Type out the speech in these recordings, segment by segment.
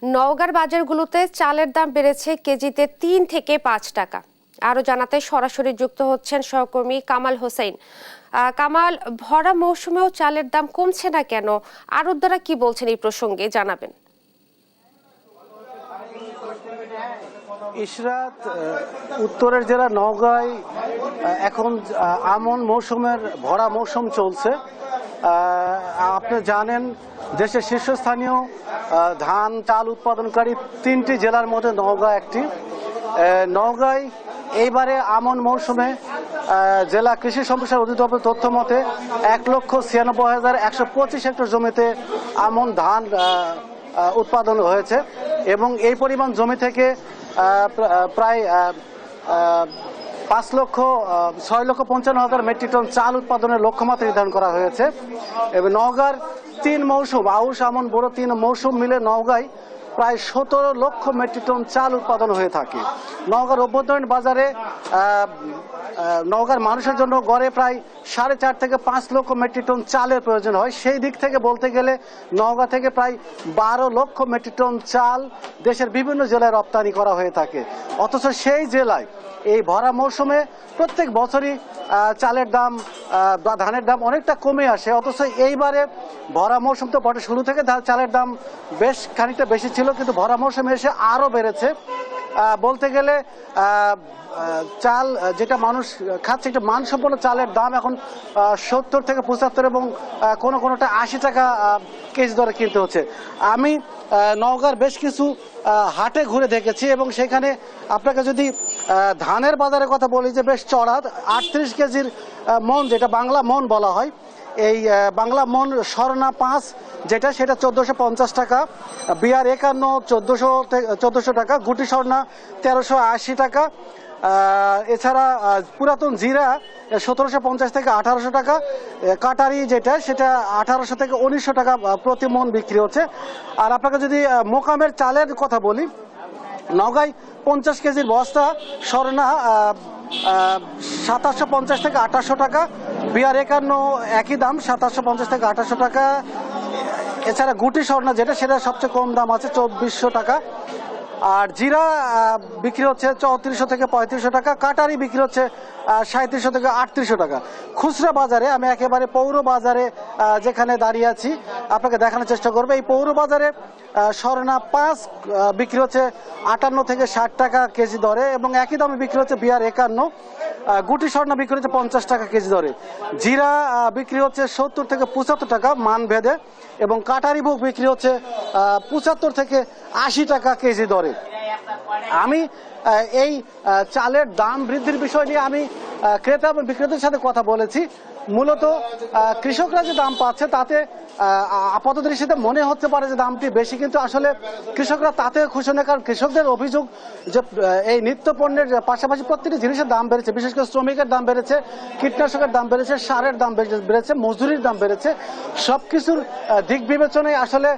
নওগাঁর বাজারগুলোতে চালের দাম বেড়েছে কেজিতে ৩ থেকে ৫ টাকা। আরো জানাতে সরাসরি যুক্ত হচ্ছেন সহকর্মী কামাল হোসেন। কামাল, ভরা মৌসুমেও চালের দাম কমছে না কেন? আড়তদাররা কি বলছেন এই প্রসঙ্গে জানাবেন। ইশরাত, উত্তরের জেলা নওগাঁয় এখন আমন মৌসুমের ভরা মৌসুম চলছে। আপনি জানেন দেশের শীর্ষস্থানীয় ধান চাল উৎপাদনকারী 3টি জেলার মধ্যে নওগাঁ একটি। নওগাঁয় এইবারে আমন মৌসুমে জেলা কৃষি সম্প্রসারণ অধিদপ্তর তথ্য মতে ১,৯৬,১২৫ হেক্টর জমিতে আমন ধান উৎপাদন হয়েছে এবং এই পরিমাণ জমি থেকে প্রায় ৬,৫৫,০০০ মেট্রিক টন চাল উৎপাদনের লক্ষ্যমাত্রা নির্ধারণ করা হয়েছে। এবং নওগাঁর 3 মৌসুম আউশ আমন বোরো 3 মৌসুম মিলে নওগাঁয় প্রায় ১৭ লক্ষ মেট্রিক টন চাল উৎপাদন হয়ে থাকে। নওগাঁর অভ্যন্তরীণ বাজারে নওগাঁর মানুষের জন্য গড়ে প্রায় 4.5 থেকে 5 লক্ষ মেট্রিক টন চালের প্রয়োজন হয়। সেই দিক থেকে বলতে গেলে নওগাঁ থেকে প্রায় 12 লক্ষ মেট্রিক টন চাল দেশের বিভিন্ন জেলায় রপ্তানি করা হয়ে থাকে। অথচ সেই জেলায় এই ভরা মৌসুমে প্রত্যেক বছরই চালের দাম বা ধানের দাম অনেকটা কমে আসে। অথচ এইবারে ভরা মৌসুম তো বটে, শুরু থেকে চালের দাম বেশ খানিকটা বেশি ছিল, কিন্তু ভরা মৌসুমে এসে আরও বেড়েছে। বলতে গেলে চাল যেটা মানুষ খাচ্ছে, একটা মানসম্পন্ন চালের দাম এখন 70 থেকে 75 এবং কোনোটা 80 টাকা কেজি দরে কিনতে হচ্ছে। আমি নওগাঁর বেশ কিছু হাটে ঘুরে দেখেছি এবং সেখানে আপনাকে যদি ধানের বাজারের কথা বলি যে বেশ চড়া 38 কেজির মন, যেটা বাংলা মন বলা হয়, এই বাংলা মন স্বর্ণা 5 যেটা সেটা ১৪৫০ টাকা, বিআর ৫১ ১৪০০ টাকা, গুটি স্বর্ণা ১৩৮০ টাকা। এছাড়া পুরাতন জিরা ১৭৫০ থেকে ১৮০০ টাকা, কাটারি যেটা সেটা ১৮০০ থেকে ১৯০০ টাকা প্রতি মন বিক্রি হচ্ছে। আর আপনাকে যদি মোকামের চালের কথা বলি, নওগাঁয় 50 কেজির বস্তা স্বর্ণা ২৭৫০ থেকে ২৮০০ টাকা, বিআর ৫১ একই দাম ২৭৫০ থেকে ২৮০০ টাকা। এছাড়া গুটি স্বর্ণা যেটা সেটা সবচেয়ে কম দাম আছে ২৪০০ টাকা। আর জিরা বিক্রি হচ্ছে ৩৪০০ থেকে ৩৫০০ টাকা, কাটারি বিক্রি হচ্ছে ৩৭০০ থেকে ৩৮০০ টাকা। খুচরা বাজারে আমি একেবারে পৌর বাজারে যেখানে দাঁড়িয়ে আছি আপনাকে দেখানোর চেষ্টা করবো। এই পৌর বাজারে স্বর্ণা 5 বিক্রি হচ্ছে ৫৮ থেকে ৬০ টাকা কেজি দরে এবং একই দামে বিক্রি হচ্ছে বিআর ৫১। গুটি স্বর্ণা বিক্রি হচ্ছে 50 টাকা কেজি দরে। জিরা বিক্রি হচ্ছে ৭০ থেকে ৭৫ টাকা মান ভেদে এবং কাটারি বুক বিক্রি হচ্ছে ৭৫ থেকে ৮০ টাকা কেজি দরে। আমি এই চালের দাম বৃদ্ধির বিষয় নিয়ে আমি ক্রেতা এবং বিক্রেতার সাথে কথা বলেছি। মূলত কৃষকরা যে দাম পাচ্ছে তাতে আপাত দৃষ্টিতে মনে হতে পারে যে দামটি বেশি, কিন্তু আসলে কৃষকরা তাতে খুশি নয়। কারণ কৃষকদের অভিযোগ যে এই নিত্য পণ্যের পাশাপাশি প্রত্যেকটি জিনিসের দাম বেড়েছে, বিশেষ করে শ্রমিকের দাম বেড়েছে, কীটনাশকের দাম বেড়েছে, সারের দাম বেড়েছে, মজুরির দাম বেড়েছে। সব কিছুর দিক বিবেচনায় আসলে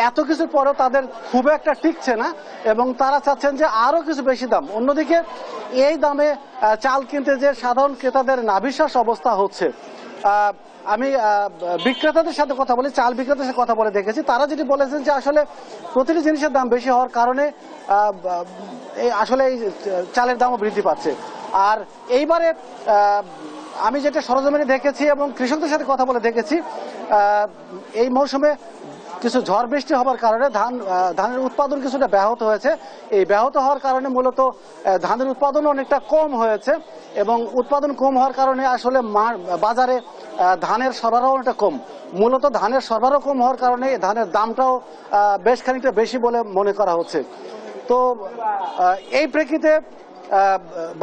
এত কিছুর পরেও তাদের খুব একটা টিকছে না এবং তারা চাচ্ছেন যে আরও কিছু বেশি দাম। অন্যদিকে এই দামে চাল কিনতে যে সাধারণ ক্রেতাদের নাভিশ্বাস অবস্থা হচ্ছে। আমি বিক্রেতাদের সাথে কথা বলি, চাল বিক্রেতাদের সাথে কথা বলে দেখেছি, তারা যেটি বলেছেন যে আসলে প্রতিটি জিনিসের দাম বেশি হওয়ার কারণে আসলে এই চালের দামও বৃদ্ধি পাচ্ছে। আর এইবারে আমি যেটা সরজমিনে দেখেছি এবং কৃষকদের সাথে কথা বলে দেখেছি, এই মৌসুমে কিছু ঝড় বৃষ্টি হওয়ার কারণে ধানের উৎপাদন কিছুটা ব্যাহত হয়েছে। এই ব্যাহত হওয়ার কারণে মূলত ধানের উৎপাদন অনেকটা কম হয়েছে এবং উৎপাদন কম হওয়ার কারণে আসলে বাজারে ধানের সরবরাহ অনেকটা কম। মূলত ধানের সরবরাহ কম হওয়ার কারণে ধানের দামটাও বেশ খানিকটা বেশি বলে মনে করা হচ্ছে। তো এই প্রেক্ষিতে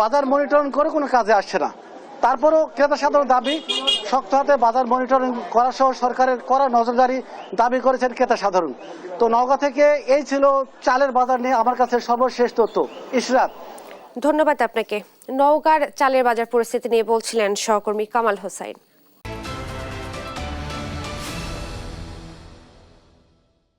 বাজার মনিটরিং করে কোনো কাজে আসছে না। তারপরও ক্রেতা সাধারণ দাবি, শক্ত হাতে বাজার মনিটরিং করা সহ সরকারের করা নজরদারি দাবি করেছেন ক্রেতা সাধারণ। তো নওগাঁ থেকে এই ছিল চালের বাজার নিয়ে আমার কাছে সর্বশেষ তথ্য। ইশরাত, ধন্যবাদ আপনাকে। নওগাঁর চালের বাজার পরিস্থিতি নিয়ে বলছিলেন সহকর্মী কামাল হোসেন।